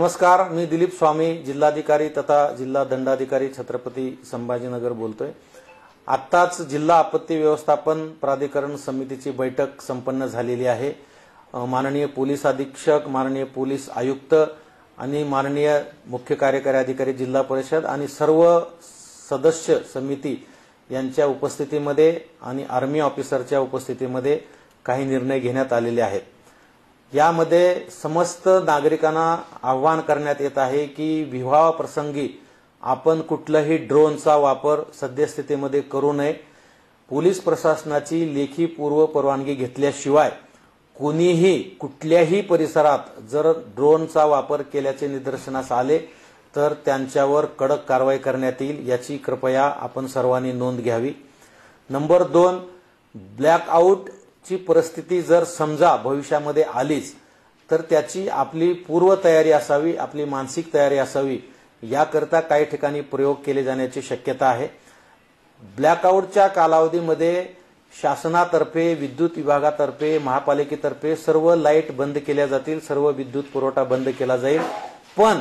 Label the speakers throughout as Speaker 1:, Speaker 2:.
Speaker 1: नमस्कार, मी दिलीप स्वामी, जिल्हाधिकारी तथा जिल्हा दंडाधिकारी छत्रपती संभाजीनगर बोलतोय। आत्ताच जिल्हा आपत्ती व्यवस्थापन प्राधिकरण समितीची बैठक संपन्न झालेली आहे। माननीय पोलीस अधीक्षक, माननीय पोलीस आयुक्त आणि माननीय मुख्य कार्यकारी अधिकारी जिल्हा परिषद आणि सर्व सदस्य समिती यांच्या उपस्थितीमध्ये आणि आर्मी ऑफिसरच्या उपस्थितीमध्ये काही निर्णय घेण्यात आलेले आहेत। यामध्ये समस्त नागरिकांना आवाहन करण्यात येत आहे की विवाह प्रसंगी आपण कुठलाही ड्रोनचा वापर सद्यस्थितीमध्ये करू नये। पोलीस प्रशासनाची लेखी पूर्व परवानगी घेतल्याशिवाय कोणीही कुठल्याही परिसरात जर ड्रोनचा वापर केल्याचे निदर्शनास आले तर त्यांच्यावर कडक कारवाई करण्यात येईल, याची कृपया आपण सर्वांनी नोंद घ्यावी। नंबर 2, ब्लॅकआउट ची परिस्थिती जर समजा भविष्यामध्ये आलीच तर त्याची आपली पूर्व तयारी असावी, आपली मानसिक तयारी असावी। याकरता काही ठिकाणी प्रयोग केले जाण्याची शक्यता आहे। ब्लॅकआउटच्या कालावधीमध्ये शासनातर्फे, विद्युत विभागातर्फे, महापालिकेतर्फे सर्व लाईट बंद केल्या जातील, सर्व विद्युत पुरवठा बंद केला जाईल। पण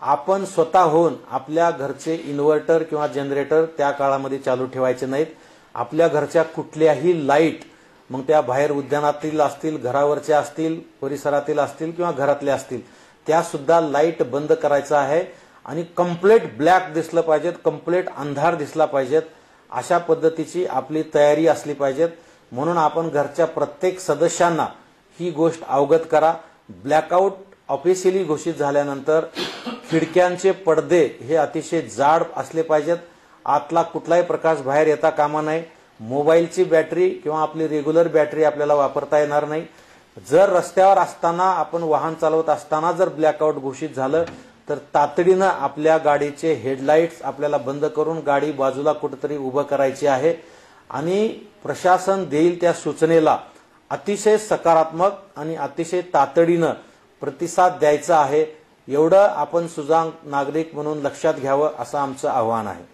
Speaker 1: आपण स्वतःहून आपल्या घरचे इन्व्हर्टर किंवा जनरेटर त्या काळामध्ये चालू ठेवायचे नाहीत। आपल्या घरच्या कुठल्याही लाईट, मग त्या बाहेर उद्यानातील असतील, घरावरच्या असतील, परिसरातील असतील किंवा घरातल्या असतील, त्या सुद्धा लाईट बंद करायचा आहे आणि कंप्लीट ब्लॅक दिसलं पाहिजेत, कंप्लीट अंधार दिसला पाहिजेत, अशा पद्धतीची आपली तयारी असली पाहिजेत। म्हणून आपण घरच्या प्रत्येक सदस्यांना ही गोष्ट अवगत करा। ब्लॅकआउट ऑफिशियली घोषित झाल्यानंतर खिडक्यांचे पडदे हे अतिशय जाड असले पाहिजेत, आतला कुठलाही प्रकाश बाहेर येता कामा नये। मोबाईलची बॅटरी किंवा आपली रेग्युलर बॅटरी आपल्याला वापरता येणार नाही। जर रस्त्यावर असताना, आपण वाहन चालवत असताना जर ब्लॅकआउट घोषित झालं तर तातडीनं आपल्या गाडीचे हेडलाईट्स आपल्याला बंद करून गाडी बाजूला कुठेतरी उभं करायची आहे आणि प्रशासन देईल त्या सूचनेला अतिशय सकारात्मक आणि अतिशय तातडीनं प्रतिसाद द्यायचा आहे। एवढं आपण सुजाण नागरिक म्हणून लक्षात घ्यावं असं आमचं आव्हान आहे।